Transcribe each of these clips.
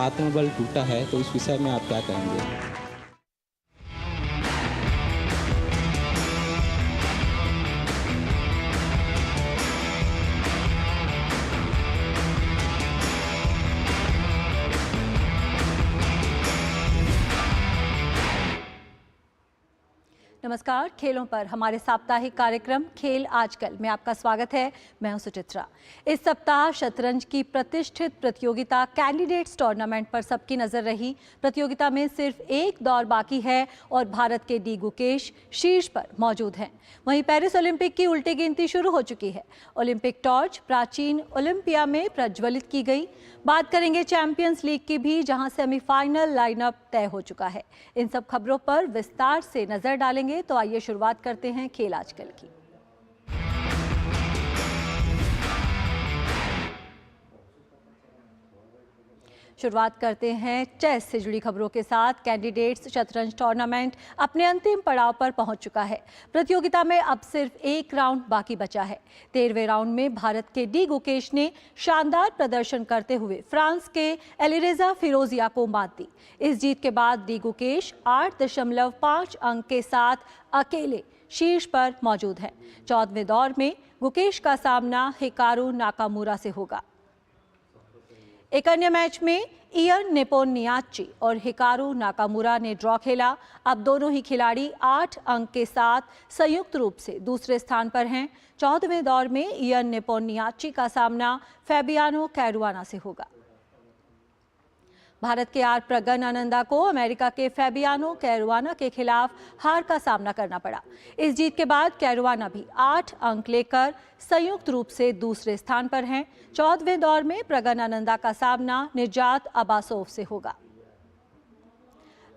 आत्मबल टूटा है, तो इस विषय में आप क्या कहेंगे? नमस्कार, खेलों पर हमारे साप्ताहिक कार्यक्रम खेल आजकल में आपका स्वागत है। मैं हूं सुचित्रा। इस सप्ताह शतरंज की प्रतिष्ठित प्रतियोगिता कैंडिडेट्स टूर्नामेंट पर सबकी नजर रही। प्रतियोगिता में सिर्फ एक दौर बाकी है और भारत के डी गुकेश शीर्ष पर मौजूद हैं। वहीं पेरिस ओलंपिक की उल्टी गिनती शुरू हो चुकी है। ओलंपिक टॉर्च प्राचीन ओलंपिया में प्रज्वलित की गई। बात करेंगे चैंपियंस लीग की भी, जहां सेमीफाइनल लाइनअप तय हो चुका है। इन सब खबरों पर विस्तार से नजर डालेंगे, तो आइए शुरुआत करते हैं खेल आजकल की। शुरुआत करते हैं चेस से जुड़ी खबरों के साथ। कैंडिडेट्स शतरंज टूर्नामेंट अपने अंतिम पड़ाव पर पहुंच चुका है। प्रतियोगिता में अब सिर्फ एक राउंड बाकी बचा है। 13वें राउंड में भारत के डी गुकेश ने शानदार प्रदर्शन करते हुए फ्रांस के एलिरेजा फिरोजिया को मात दी। इस जीत के बाद डी गुकेश 8.5 अंक के साथ अकेले शीर्ष पर मौजूद है। 14वें दौर में गुकेश का सामना हिकारू नाकामुरा से होगा। एक अन्य मैच में इयन नेपोनियाच्ची और हिकारू नाकामुरा ने ड्रॉ खेला। अब दोनों ही खिलाड़ी 8 अंक के साथ संयुक्त रूप से दूसरे स्थान पर हैं। 14वें दौर में इयन नेपोनियाच्ची का सामना फैबियानो कैरुआना से होगा। भारत के आर प्रगनानंदा को अमेरिका के फैबियानो कैरुआना के खिलाफ हार का सामना करना पड़ा। इस जीत के बाद कैरुआना भी 8 अंक लेकर संयुक्त रूप से दूसरे स्थान पर हैं। 14वें दौर में प्रगनानंदा का सामना निजात अबासोव से होगा।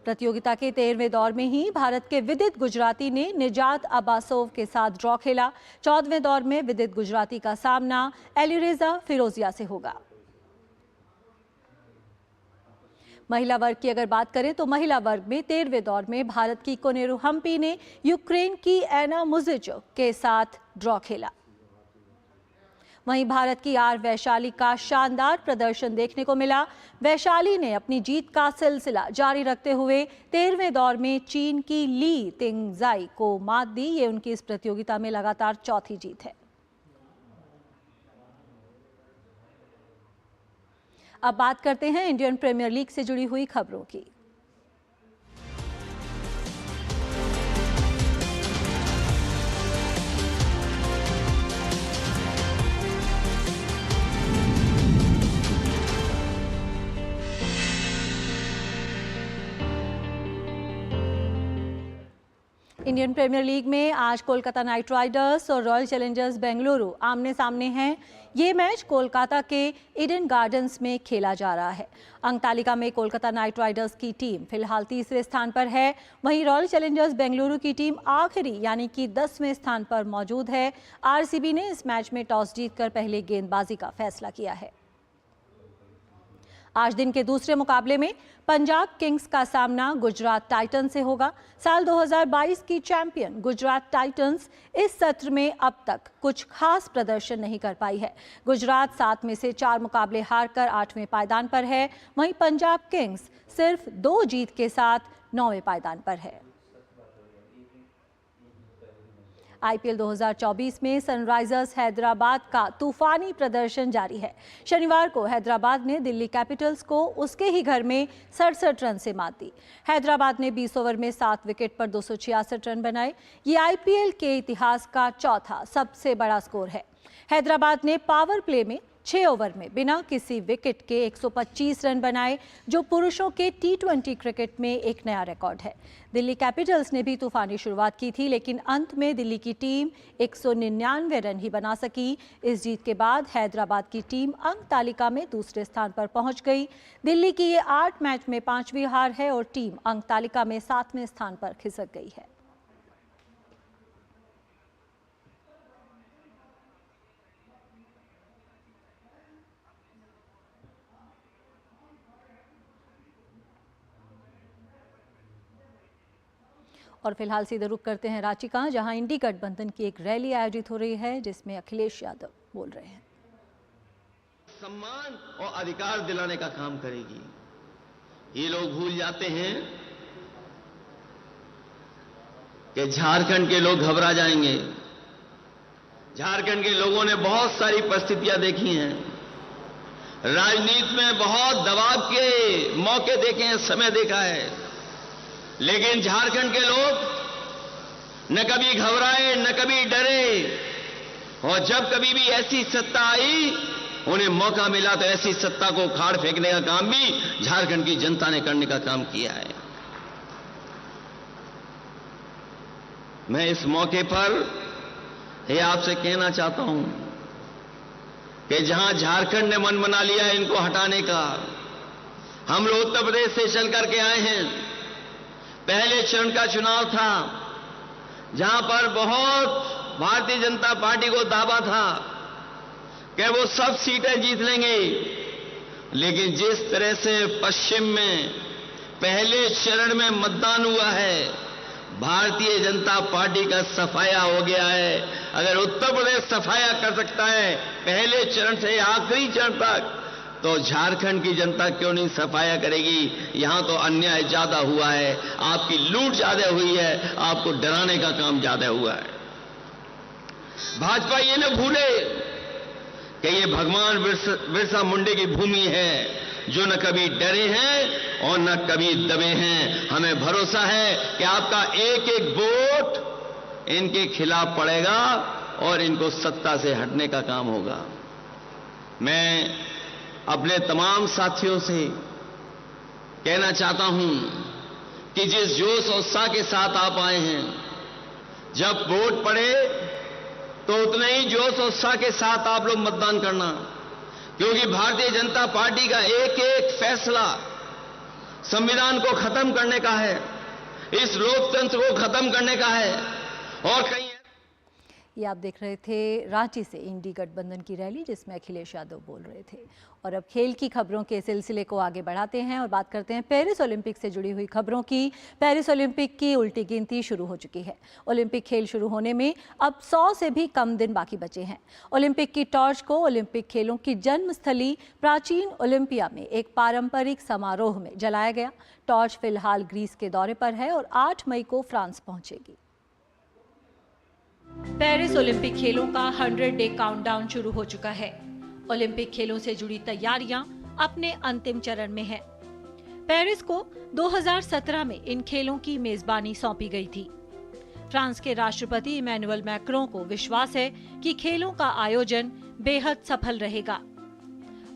प्रतियोगिता के 13वें दौर में ही भारत के विदित गुजराती ने निजात अबासोव के साथ ड्रॉ खेला। 14वें दौर में विदित गुजराती का सामना एलिरेजा फिरोजिया से होगा। महिला वर्ग की अगर बात करें तो महिला वर्ग में 13वें दौर में भारत की कोनेरू हम्पी ने यूक्रेन की एना मुजिचुक के साथ ड्रॉ खेला। वहीं भारत की आर वैशाली का शानदार प्रदर्शन देखने को मिला। वैशाली ने अपनी जीत का सिलसिला जारी रखते हुए 13वें दौर में चीन की ली तिंगजाई को मात दी। ये उनकी इस प्रतियोगिता में लगातार चौथी जीत है। अब बात करते हैं इंडियन प्रीमियर लीग से जुड़ी हुई खबरों की। इंडियन प्रीमियर लीग में आज कोलकाता नाइट राइडर्स और रॉयल चैलेंजर्स बेंगलुरु आमने सामने हैं। ये मैच कोलकाता के ईडन गार्डन्स में खेला जा रहा है। अंक तालिका में कोलकाता नाइट राइडर्स की टीम फिलहाल तीसरे स्थान पर है। वहीं रॉयल चैलेंजर्स बेंगलुरु की टीम आखिरी यानी कि 10वें स्थान पर मौजूद है। आरसीबी ने इस मैच में टॉस जीतकर पहले गेंदबाजी का फैसला किया है। आज दिन के दूसरे मुकाबले में पंजाब किंग्स का सामना गुजरात टाइटंस से होगा। साल 2022 की चैंपियन गुजरात टाइटंस इस सत्र में अब तक कुछ खास प्रदर्शन नहीं कर पाई है। गुजरात 7 में से 4 मुकाबले हारकर 8वें पायदान पर है। वहीं पंजाब किंग्स सिर्फ 2 जीत के साथ 9वें पायदान पर है। आईपीएल 2024 में सनराइजर्स हैदराबाद का तूफानी प्रदर्शन जारी है। शनिवार को हैदराबाद ने दिल्ली कैपिटल्स को उसके ही घर में 67 रन से मात दी। हैदराबाद ने 20 ओवर में 7 विकेट पर 266 रन बनाए। ये आईपीएल के इतिहास का चौथा सबसे बड़ा स्कोर है। हैदराबाद ने पावर प्ले में 6 ओवर में बिना किसी विकेट के 125 रन बनाए, जो पुरुषों के टी20 क्रिकेट में एक नया रिकॉर्ड है। दिल्ली कैपिटल्स ने भी तूफानी शुरुआत की थी, लेकिन अंत में दिल्ली की टीम 199 रन ही बना सकी। इस जीत के बाद हैदराबाद की टीम अंक तालिका में दूसरे स्थान पर पहुंच गई। दिल्ली की ये 8 मैच में 5वीं हार है और टीम अंक तालिका में 7वें स्थान पर खिसक गई है। और फिलहाल सीधे रुख करते हैं रांची का, जहां इंडी गठबंधन की एक रैली आयोजित हो रही है, जिसमें अखिलेश यादव बोल रहे हैं। सम्मान और अधिकार दिलाने का काम करेगी। ये लोग भूल जाते हैं कि झारखंड के लोग घबरा जाएंगे। झारखंड के लोगों ने बहुत सारी परिस्थितियां देखी हैं, राजनीति में बहुत दबाव के मौके देखे हैं, समय देखा है, लेकिन झारखंड के लोग न कभी घबराए न कभी डरे, और जब कभी भी ऐसी सत्ता आई उन्हें मौका मिला तो ऐसी सत्ता को उखाड़ फेंकने का काम भी झारखंड की जनता ने करने का काम किया है। मैं इस मौके पर ये आपसे कहना चाहता हूं कि जहां झारखंड ने मन बना लिया है इनको हटाने का, हम लोग उत्तर प्रदेश से चल करके आए हैं। पहले चरण का चुनाव था जहां पर बहुत भारतीय जनता पार्टी को दावा था कि वो सब सीटें जीत लेंगे, लेकिन जिस तरह से पश्चिम में पहले चरण में मतदान हुआ है, भारतीय जनता पार्टी का सफाया हो गया है। अगर उत्तर प्रदेश सफाया कर सकता है पहले चरण से आखिरी चरण तक, तो झारखंड की जनता क्यों नहीं सफाया करेगी। यहां तो अन्याय ज्यादा हुआ है, आपकी लूट ज्यादा हुई है, आपको डराने का काम ज्यादा हुआ है। भाजपा ये न भूले कि ये भगवान बिरसा मुंडे की भूमि है, जो न कभी डरे हैं और न कभी दबे हैं। हमें भरोसा है कि आपका एक एक वोट इनके खिलाफ पड़ेगा और इनको सत्ता से हटने का काम होगा। मैं अपने तमाम साथियों से कहना चाहता हूं कि जिस जोश और उत्साह के साथ आप आए हैं, जब वोट पड़े तो उतने ही जोश और उत्साह के साथ आप लोग मतदान करना, क्योंकि भारतीय जनता पार्टी का एक एक फैसला संविधान को खत्म करने का है, इस लोकतंत्र को खत्म करने का है। और कहीं ये आप देख रहे थे रांची से इंडी गठबंधन की रैली, जिसमें अखिलेश यादव बोल रहे थे। और अब खेल की खबरों के सिलसिले को आगे बढ़ाते हैं और बात करते हैं पेरिस ओलंपिक से जुड़ी हुई खबरों की। पेरिस ओलंपिक की उल्टी गिनती शुरू हो चुकी है। ओलंपिक खेल शुरू होने में अब 100 से भी कम दिन बाकी बचे हैं। ओलंपिक की टॉर्च को ओलंपिक खेलों की जन्मस्थली प्राचीन ओलंपिया में एक पारंपरिक समारोह में जलाया गया। टॉर्च फिलहाल ग्रीस के दौरे पर है और 8 मई को फ्रांस पहुंचेगी। पेरिस ओलंपिक खेलों का 100 डे काउंटडाउन शुरू हो चुका है। ओलंपिक खेलों से जुड़ी तैयारियां अपने अंतिम चरण में हैं। पेरिस को 2017 में इन खेलों की मेजबानी सौंपी गई थी। फ्रांस के राष्ट्रपति इमैनुअल मैक्रों को विश्वास है कि खेलों का आयोजन बेहद सफल रहेगा।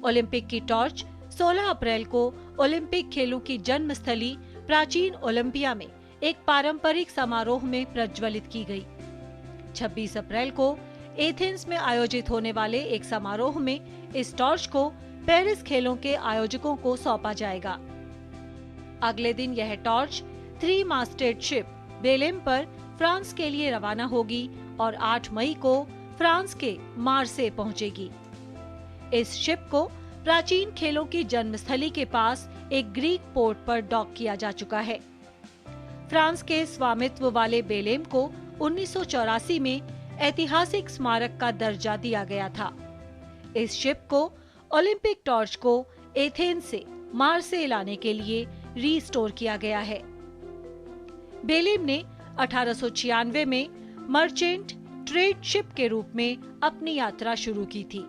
ओलंपिक की टॉर्च 16 अप्रैल को ओलंपिक खेलों की जन्मस्थली प्राचीन ओलंपिया में एक पारंपरिक समारोह में प्रज्वलित की गई। 26 अप्रैल को एथेंस में आयोजित होने वाले एक समारोह में इस टॉर्च को पेरिस खेलों के आयोजकों को सौंपा जाएगा। अगले दिन यह टॉर्च 3 मास्टेड शिप बेलेम पर फ्रांस के लिए रवाना होगी और 8 मई को फ्रांस के मार्से पहुंचेगी। इस शिप को प्राचीन खेलों की जन्मस्थली के पास एक ग्रीक पोर्ट पर डॉक किया जा चुका है। फ्रांस के स्वामित्व वाले बेलेम को 1984 में ऐतिहासिक स्मारक का दर्जा दिया गया था। इस शिप को ओलंपिक टॉर्च को एथेंस से मार्से लाने के लिए रीस्टोर किया गया है। बेलेम ने 1896 में मर्चेंट ट्रेड शिप के रूप में अपनी यात्रा शुरू की थी,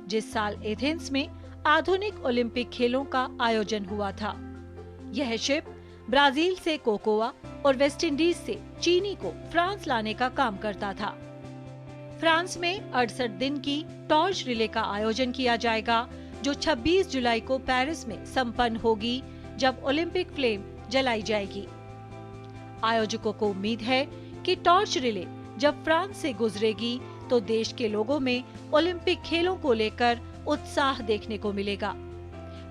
जिस साल एथेंस में आधुनिक ओलंपिक खेलों का आयोजन हुआ था। यह शिप ब्राजील से कोकोआ और वेस्ट इंडीज से चीनी को फ्रांस लाने का काम करता था। फ्रांस में 68 दिन की टॉर्च रिले का आयोजन किया जाएगा, जो 26 जुलाई को पेरिस में संपन्न होगी, जब ओलंपिक फ्लेम जलाई जाएगी। आयोजकों को उम्मीद है कि टॉर्च रिले जब फ्रांस से गुजरेगी तो देश के लोगों में ओलंपिक खेलों को लेकर उत्साह देखने को मिलेगा।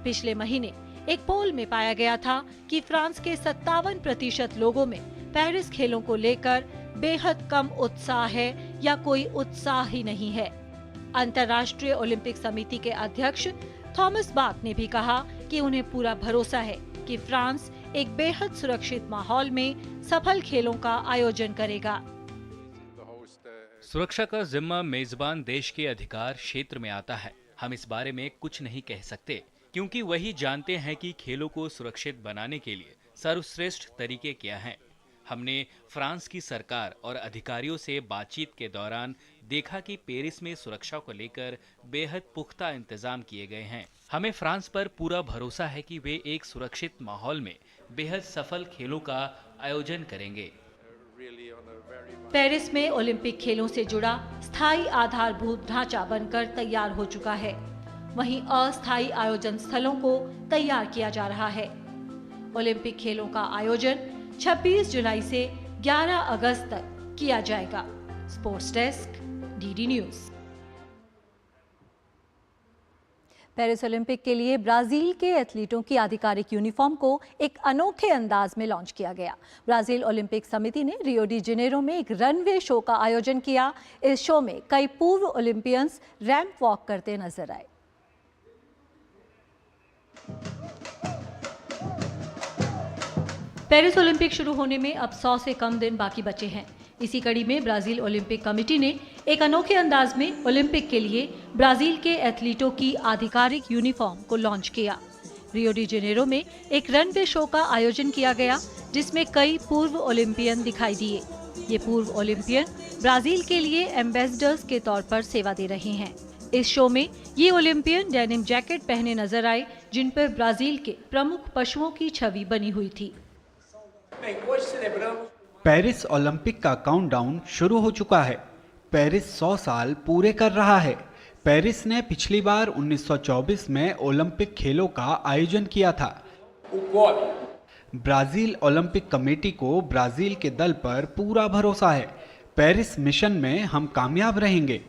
पिछले महीने एक पोल में पाया गया था कि फ्रांस के 57% लोगों में पेरिस खेलों को लेकर बेहद कम उत्साह है या कोई उत्साह ही नहीं है। अंतर्राष्ट्रीय ओलंपिक समिति के अध्यक्ष थॉमस बाक ने भी कहा कि उन्हें पूरा भरोसा है कि फ्रांस एक बेहद सुरक्षित माहौल में सफल खेलों का आयोजन करेगा। सुरक्षा का जिम्मा मेजबान देश के अधिकार क्षेत्र में आता है। हम इस बारे में कुछ नहीं कह सकते क्योंकि वही जानते हैं कि खेलों को सुरक्षित बनाने के लिए सर्वश्रेष्ठ तरीके क्या हैं। हमने फ्रांस की सरकार और अधिकारियों से बातचीत के दौरान देखा कि पेरिस में सुरक्षा को लेकर बेहद पुख्ता इंतजाम किए गए हैं। हमें फ्रांस पर पूरा भरोसा है कि वे एक सुरक्षित माहौल में बेहद सफल खेलों का आयोजन करेंगे। पेरिस में ओलंपिक खेलों से जुड़ा स्थायी आधारभूत ढांचा बनकर तैयार हो चुका है। वहीं अस्थायी आयोजन स्थलों को तैयार किया जा रहा है। ओलंपिक खेलों का आयोजन 26 जुलाई से 11 अगस्त तक किया जाएगा। Sports desk, DD news. Paris Olympic के लिए ब्राजील के एथलीटों की आधिकारिक यूनिफॉर्म को एक अनोखे अंदाज में लॉन्च किया गया। ब्राजील ओलंपिक समिति ने रियो डी जेनेरो में एक रनवे शो का आयोजन किया। इस शो में कई पूर्व ओलंपियंस रैंप वॉक करते नजर आए। पेरिस ओलंपिक शुरू होने में अब 100 से कम दिन बाकी बचे हैं। इसी कड़ी में ब्राजील ओलंपिक कमेटी ने एक अनोखे अंदाज में ओलंपिक के लिए ब्राजील के एथलीटों की आधिकारिक यूनिफॉर्म को लॉन्च किया। रियो डी जेनेरो में एक रनवे शो का आयोजन किया गया, जिसमें कई पूर्व ओलंपियन दिखाई दिए। ये पूर्व ओलंपियन ब्राजील के लिए एम्बेसडर्स के तौर पर सेवा दे रहे हैं। इस शो में ये ओलंपियन डेनिम जैकेट पहने नजर आए, जिन पर ब्राजील के प्रमुख पशुओं की छवि बनी हुई थी। पेरिस ओलंपिक का काउंटडाउन शुरू हो चुका है। पेरिस 100 साल पूरे कर रहा है। पेरिस ने पिछली बार 1924 में ओलंपिक खेलों का आयोजन किया था। ब्राजील ओलंपिक कमेटी को ब्राजील के दल पर पूरा भरोसा है। पेरिस मिशन में हम कामयाब रहेंगे।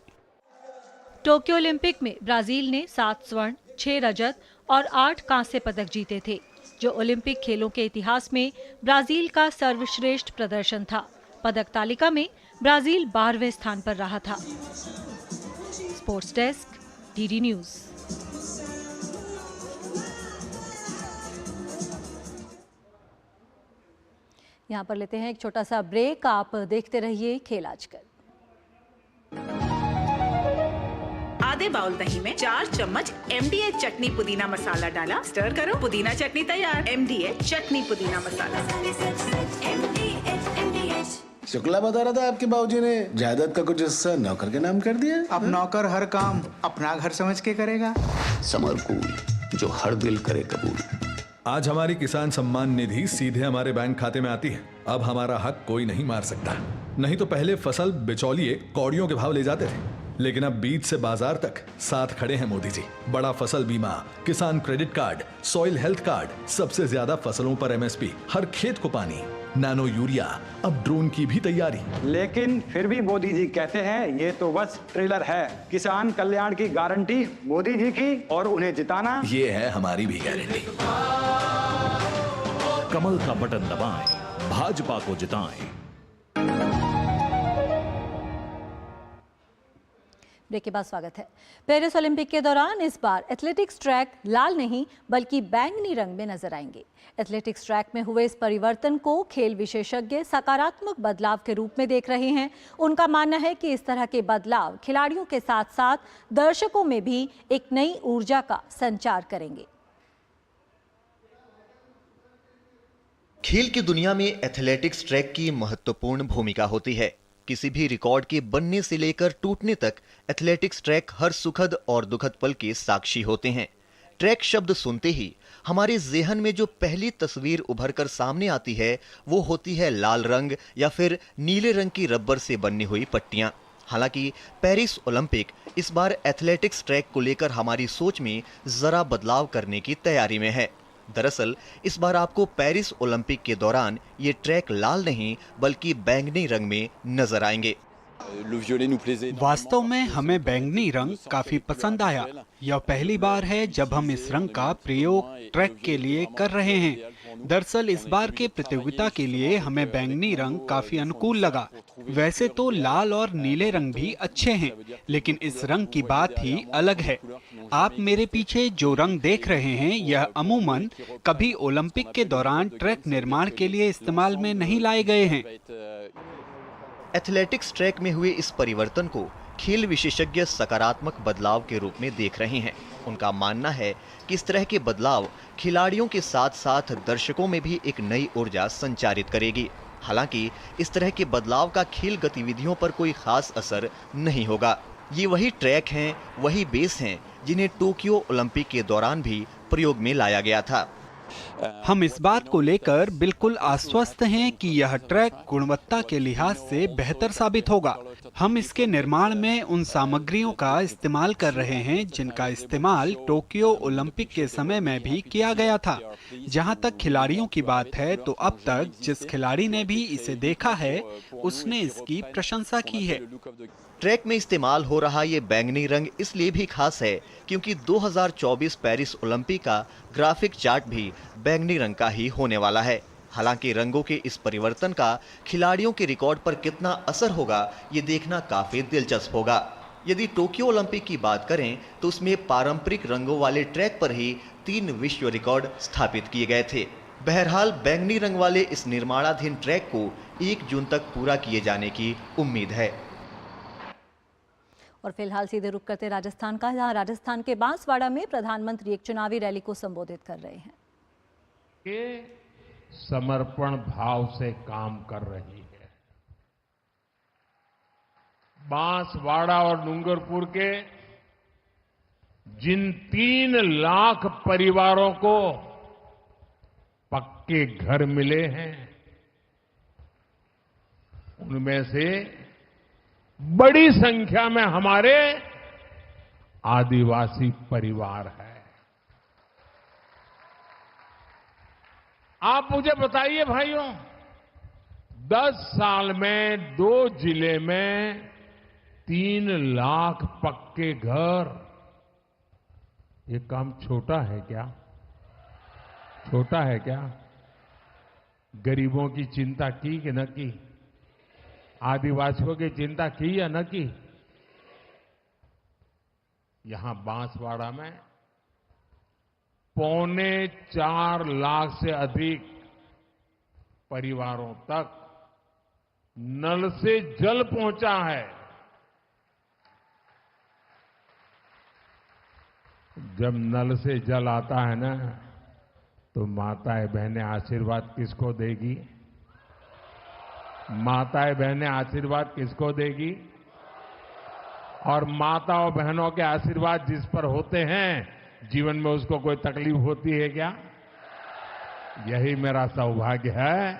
टोक्यो ओलंपिक में ब्राजील ने 7 स्वर्ण, 6 रजत और 8 कांस्य पदक जीते थे, जो ओलंपिक खेलों के इतिहास में ब्राजील का सर्वश्रेष्ठ प्रदर्शन था। पदक तालिका में ब्राजील 12वें स्थान पर रहा था। Sports desk, DD news. यहाँ पर लेते हैं एक छोटा सा ब्रेक। आप देखते रहिए खेल आजकल। आधे बाउल दही में 4 चम्मच MDH चटनी पुदीना मसाला डाला, स्टर करो, पुदीना चटनी तैयार। MDH चटनी पुदीना मसाला। शुक्ला बता रहा था आपके बाबूजी ने जायदाद का कुछ हिस्सा नौकर के नाम कर दिया। अब नौकर हर काम अपना घर समझ के करेगा। समर कूल, जो हर दिल करे कबूल। आज हमारी किसान सम्मान निधि सीधे हमारे बैंक खाते में आती है। अब हमारा हक कोई नहीं मार सकता। नहीं तो पहले फसल बिचौलिए कौड़ियों के भाव ले जाते थे, लेकिन अब बीज से बाजार तक साथ खड़े हैं मोदी जी। बड़ा फसल बीमा, किसान credit card, soil health card, सबसे ज्यादा फसलों पर MSP, हर खेत को पानी, नैनो यूरिया, अब ड्रोन की भी तैयारी। लेकिन फिर भी मोदी जी कहते हैं ये तो बस ट्रेलर है। किसान कल्याण की गारंटी मोदी जी की, और उन्हें जिताना ये है हमारी भी गारंटी। कमल का बटन दबाएं, भाजपा को जिताएं। ब्रेक के बाद स्वागत है। पेरिस ओलंपिक के दौरान इस बार एथलेटिक्स ट्रैक लाल नहीं बल्कि बैंगनी रंग में नजर आएंगे। एथलेटिक्स ट्रैक में हुए इस परिवर्तन को खेल विशेषज्ञ सकारात्मक बदलाव के रूप में देख रहे हैं। उनका मानना है कि इस तरह के बदलाव खिलाड़ियों के साथ साथ दर्शकों में भी एक नई ऊर्जा का संचार करेंगे। खेल की दुनिया में एथलेटिक्स ट्रैक की महत्वपूर्ण भूमिका होती है। किसी भी रिकॉर्ड के बनने से लेकर टूटने तक एथलेटिक्स ट्रैक हर सुखद और दुखद पल के साक्षी होते हैं। ट्रैक शब्द सुनते ही हमारे ज़हन में जो पहली तस्वीर उभर कर सामने आती है वो होती है लाल रंग या फिर नीले रंग की रबर से बनी हुई पट्टियां। हालांकि पेरिस ओलंपिक इस बार एथलेटिक्स ट्रैक को लेकर हमारी सोच में जरा बदलाव करने की तैयारी में है। दरअसल इस बार आपको पेरिस ओलंपिक के दौरान ये ट्रैक लाल नहीं बल्कि बैंगनी रंग में नजर आएंगे। वास्तव में हमें बैंगनी रंग काफी पसंद आया। यह पहली बार है जब हम इस रंग का प्रयोग ट्रैक के लिए कर रहे हैं। दरअसल इस बार के प्रतियोगिता के लिए हमें बैंगनी रंग काफी अनुकूल लगा। वैसे तो लाल और नीले रंग भी अच्छे हैं, लेकिन इस रंग की बात ही अलग है। आप मेरे पीछे जो रंग देख रहे हैं यह अमूमन कभी ओलंपिक के दौरान ट्रैक निर्माण के लिए इस्तेमाल में नहीं लाए गए हैं। एथलेटिक्स ट्रैक में हुए इस परिवर्तन को खेल विशेषज्ञ सकारात्मक बदलाव के रूप में देख रहे हैं। उनका मानना है कि इस तरह के बदलाव खिलाड़ियों के साथ साथ दर्शकों में भी एक नई ऊर्जा संचारित करेगी। हालांकि इस तरह के बदलाव का खेल गतिविधियों पर कोई खास असर नहीं होगा। ये वही ट्रैक हैं, वही बेस हैं जिन्हें टोक्यो ओलंपिक के दौरान भी प्रयोग में लाया गया था। हम इस बात को लेकर बिल्कुल आश्वस्त हैं कि यह ट्रैक गुणवत्ता के लिहाज से बेहतर साबित होगा। हम इसके निर्माण में उन सामग्रियों का इस्तेमाल कर रहे हैं जिनका इस्तेमाल टोक्यो ओलंपिक के समय में भी किया गया था। जहां तक खिलाड़ियों की बात है तो अब तक जिस खिलाड़ी ने भी इसे देखा है उसने इसकी प्रशंसा की है। ट्रैक में इस्तेमाल हो रहा ये बैंगनी रंग इसलिए भी खास है क्योंकि 2024 पेरिस ओलंपिक का ग्राफिक चार्ट भी बैंगनी रंग का ही होने वाला है। हालांकि रंगों के इस परिवर्तन का खिलाड़ियों के रिकॉर्ड पर कितना असर होगा ये देखना काफी दिलचस्प होगा। यदि टोक्यो ओलंपिक की बात करें तो उसमें पारंपरिक रंगों वाले ट्रैक पर ही 3 विश्व रिकॉर्ड स्थापित किए गए थे। बहरहाल बैंगनी रंग वाले इस निर्माणाधीन ट्रैक को 1 जून तक पूरा किए जाने की उम्मीद है। और फिलहाल सीधे रुख करते राजस्थान का, जहां राजस्थान के बांसवाड़ा में प्रधानमंत्री एक चुनावी रैली को संबोधित कर रहे हैं। समर्पण भाव से काम कर रही है। बांसवाड़ा और डूंगरपुर के जिन 3 लाख परिवारों को पक्के घर मिले हैं उनमें से बड़ी संख्या में हमारे आदिवासी परिवार हैं। आप मुझे बताइए भाइयों, 10 साल में 2 जिले में 3 लाख पक्के घर, ये काम छोटा है क्या? छोटा है क्या? गरीबों की चिंता की कि न की? आदिवासियों की चिंता की या न की? यहां बांसवाड़ा में 4.25 लाख से अधिक परिवारों तक नल से जल पहुंचा है। जब नल से जल आता है ना तो माताएं बहनें आशीर्वाद किसको देगी? माताएं बहनें आशीर्वाद किसको देगी? और माताओं बहनों के आशीर्वाद जिस पर होते हैं जीवन में उसको कोई तकलीफ होती है क्या? यही मेरा सौभाग्य है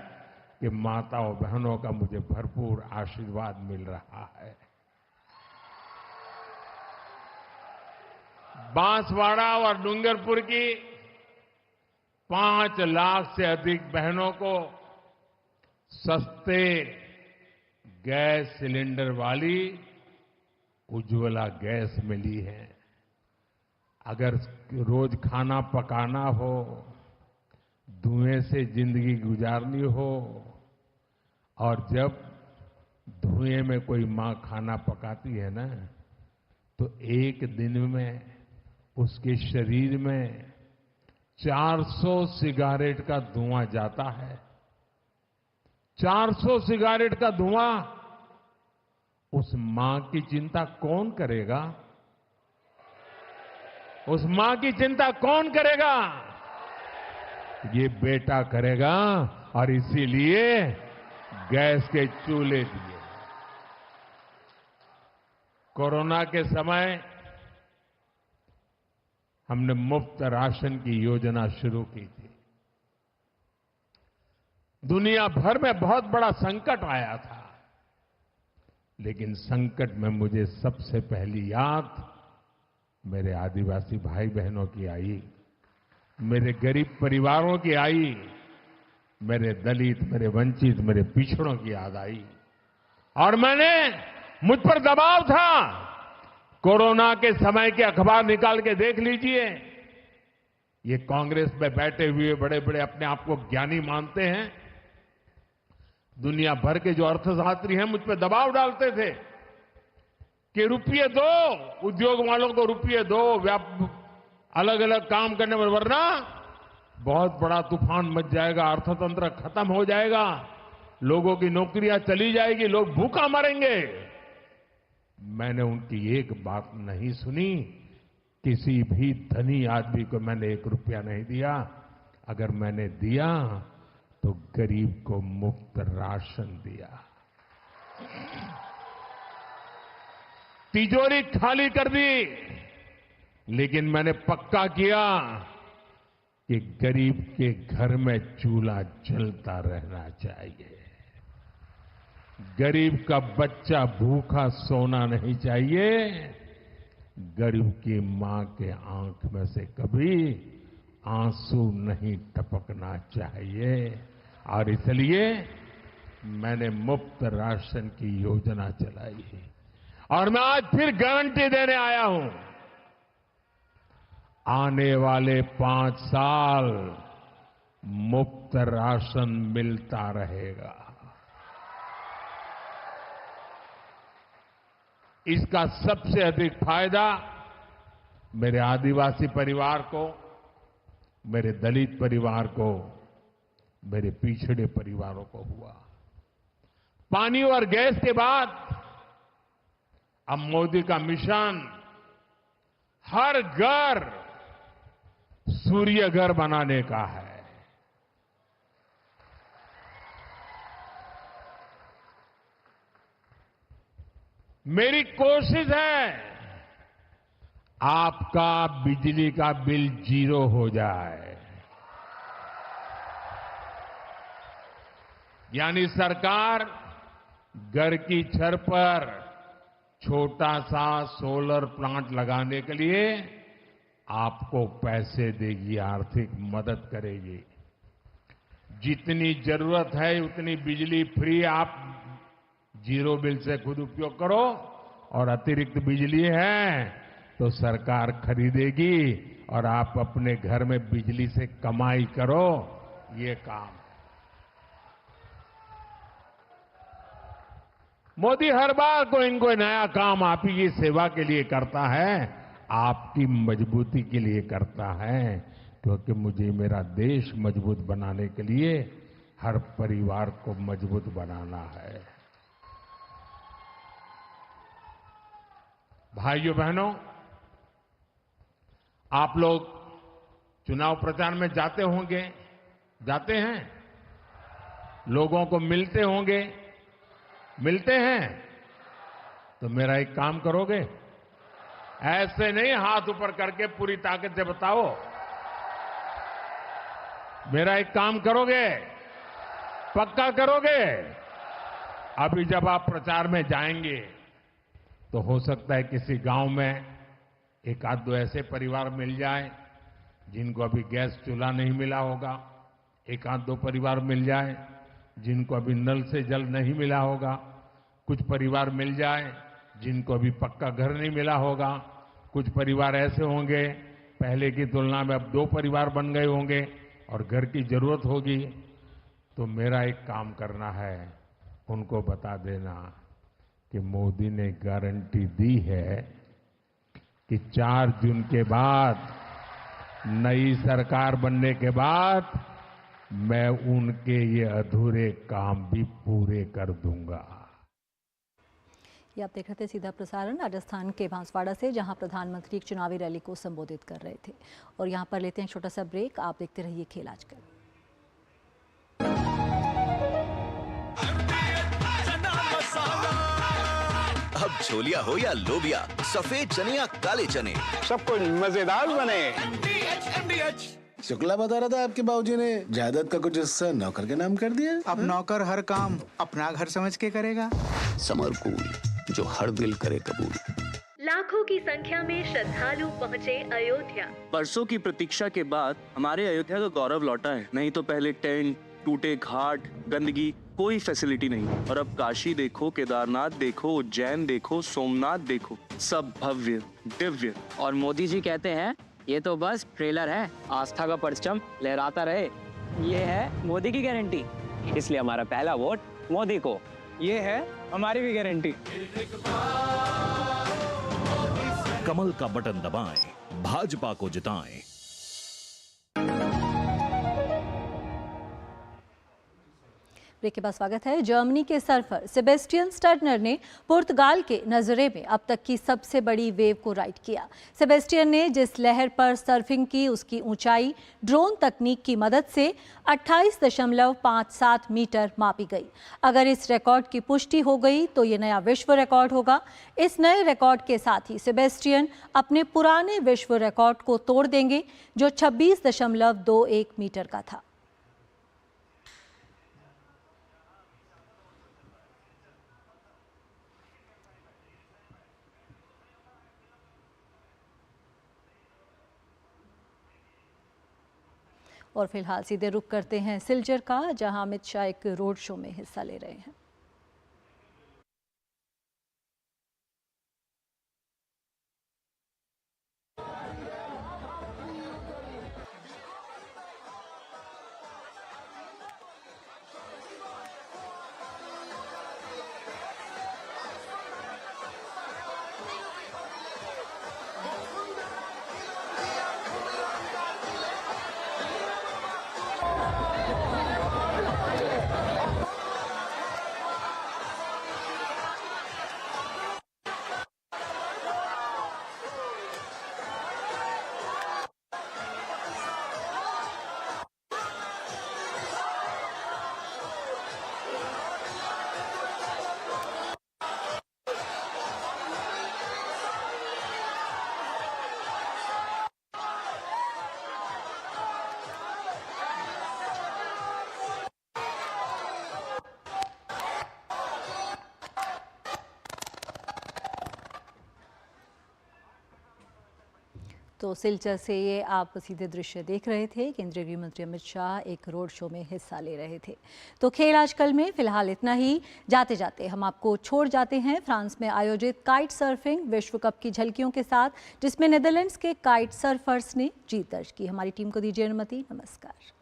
कि माताओं बहनों का मुझे भरपूर आशीर्वाद मिल रहा है। बांसवाड़ा और डूंगरपुर की 5 लाख से अधिक बहनों को सस्ते गैस सिलेंडर वाली उज्ज्वला गैस मिली है। अगर रोज खाना पकाना हो, धुएं से जिंदगी गुजारनी हो और जब धुएं में कोई मां खाना पकाती है ना तो एक दिन में उसके शरीर में 400 सिगारेट का धुआं जाता है। 400 सिगारेट का धुआं, उस मां की चिंता कौन करेगा? उस मां की चिंता कौन करेगा? ये बेटा करेगा और इसीलिए गैस के चूल्हे दिए। कोरोना के समय हमने मुफ्त राशन की योजना शुरू की थी। दुनिया भर में बहुत बड़ा संकट आया था, लेकिन संकट में मुझे सबसे पहली याद मेरे आदिवासी भाई बहनों की आई, मेरे गरीब परिवारों की आई, मेरे दलित, मेरे वंचित, मेरे पिछड़ों की याद आई। और मुझ पर दबाव था, कोरोना के समय के अखबार निकाल के देख लीजिए। ये कांग्रेस में बैठे हुए बड़े बड़े अपने आप को ज्ञानी मानते हैं, दुनिया भर के जो अर्थशास्त्री हैं मुझ पर दबाव डालते थे कि रुपये दो, उद्योग वालों को रुपये दो, अलग अलग काम करने में, वरना बहुत बड़ा तूफान मच जाएगा, अर्थतंत्र खत्म हो जाएगा, लोगों की नौकरियां चली जाएगी, लोग भूखा मरेंगे। मैंने उनकी एक बात नहीं सुनी। किसी भी धनी आदमी को मैंने 1 रुपया नहीं दिया। अगर मैंने दिया तो गरीब को मुफ्त राशन दिया। तिजोरी खाली कर दी, लेकिन मैंने पक्का किया कि गरीब के घर में चूल्हा जलता रहना चाहिए। गरीब का बच्चा भूखा सोना नहीं चाहिए। गरीब की मां के आंख में से कभी आंसू नहीं टपकना चाहिए। और इसलिए मैंने मुफ्त राशन की योजना चलाई है। और मैं आज फिर गारंटी देने आया हूं, आने वाले 5 साल मुफ्त राशन मिलता रहेगा। इसका सबसे अधिक फायदा मेरे आदिवासी परिवार को, मेरे दलित परिवार को, मेरे पिछड़े परिवारों को हुआ। पानी और गैस के बाद अब मोदी का मिशन हर घर सूर्य घर बनाने का है। मेरी कोशिश है आपका बिजली का बिल 0 हो जाए। यानी सरकार घर की छत पर छोटा सा सोलर प्लांट लगाने के लिए आपको पैसे देगी, आर्थिक मदद करेगी। जितनी जरूरत है उतनी बिजली फ्री आप 0 बिल से खुद उपयोग करो, और अतिरिक्त बिजली है तो सरकार खरीदेगी और आप अपने घर में बिजली से कमाई करो। ये काम मोदी हर बार कोई इनको नया काम आप ही की सेवा के लिए करता है, आपकी मजबूती के लिए करता है, क्योंकि मुझे मेरा देश मजबूत बनाने के लिए हर परिवार को मजबूत बनाना है। भाइयों बहनों, आप लोग चुनाव प्रचार में जाते होंगे, जाते हैं, लोगों को मिलते होंगे, मिलते हैं, तो मेरा एक काम करोगे? ऐसे नहीं हाथ ऊपर करके पूरी ताकत से बताओ, मेरा एक काम करोगे? पक्का करोगे? अभी जब आप प्रचार में जाएंगे तो हो सकता है किसी गांव में 1-2 ऐसे परिवार मिल जाए जिनको अभी गैस चूल्हा नहीं मिला होगा, 1-2 परिवार मिल जाए जिनको अभी नल से जल नहीं मिला होगा, कुछ परिवार मिल जाए जिनको अभी पक्का घर नहीं मिला होगा, कुछ परिवार ऐसे होंगे पहले की तुलना में अब 2 परिवार बन गए होंगे और घर की जरूरत होगी। तो मेरा एक काम करना है, उनको बता देना कि मोदी ने गारंटी दी है कि 4 जून के बाद, नई सरकार बनने के बाद, मैं उनके ये अधूरे काम भी पूरे कर दूंगा। ये आप देख रहे थे सीधा प्रसारण राजस्थान के बांसवाड़ा से, जहां प्रधानमंत्री एक चुनावी रैली को संबोधित कर रहे थे। और यहां पर लेते हैं छोटा सा ब्रेक। आप देखते रहिए खेल आजकल। अब छोलिया हो या लोबिया, सफेद चने या काले चने, सब कुछ मजेदार बने। शुक्ला बता रहा था आपके बाबूजी ने जायदाद का कुछ हिस्सा नौकर के नाम कर दिया। अब नौकर हर काम अपना घर समझ के करेगा। समरकूल जो हर दिल करे कबूल। लाखों की संख्या में श्रद्धालु पहुँचे अयोध्या। बरसों की प्रतीक्षा के बाद हमारे अयोध्या का गौरव लौटा है। नहीं तो पहले टेंट, टूटे घाट, गंदगी, कोई फैसिलिटी नहीं। और अब काशी देखो, केदारनाथ देखो, उज्जैन देखो, सोमनाथ देखो, सब भव्य दिव्य। और मोदी जी कहते हैं ये तो बस ट्रेलर है, आस्था का परचम लहराता रहे। ये है मोदी की गारंटी, इसलिए हमारा पहला वोट मोदी को। ये है हमारी भी गारंटी। कमल का बटन दबाएं, भाजपा को जिताएं। ब्रेक के बाद स्वागत है। जर्मनी के सर्फर सेबेस्टियन स्टर्नर ने पुर्तगाल के नजरे में अब तक की सबसे बड़ी वेव को राइड किया। सेबेस्टियन ने जिस लहर पर सर्फिंग की उसकी ऊंचाई ड्रोन तकनीक की मदद से 28.57 मीटर मापी गई। अगर इस रिकॉर्ड की पुष्टि हो गई तो ये नया विश्व रिकॉर्ड होगा। इस नए रिकॉर्ड के साथ ही सेबेस्टियन अपने पुराने विश्व रिकॉर्ड को तोड़ देंगे जो 26.21 मीटर का था। और फिलहाल सीधे रुख करते हैं सिलचर का, जहां अमित शाह एक रोड शो में हिस्सा ले रहे हैं। तो सिलचर से ये आप सीधे दृश्य देख रहे थे। केंद्रीय गृह मंत्री अमित शाह एक रोड शो में हिस्सा ले रहे थे। तो खेल आजकल में फिलहाल इतना ही। जाते जाते हम आपको छोड़ जाते हैं फ्रांस में आयोजित काइट सर्फिंग विश्व कप की झलकियों के साथ, जिसमें नीदरलैंड्स के काइट सर्फर्स ने जीत दर्ज की। हमारी टीम को दीजिए अनुमति। नमस्कार।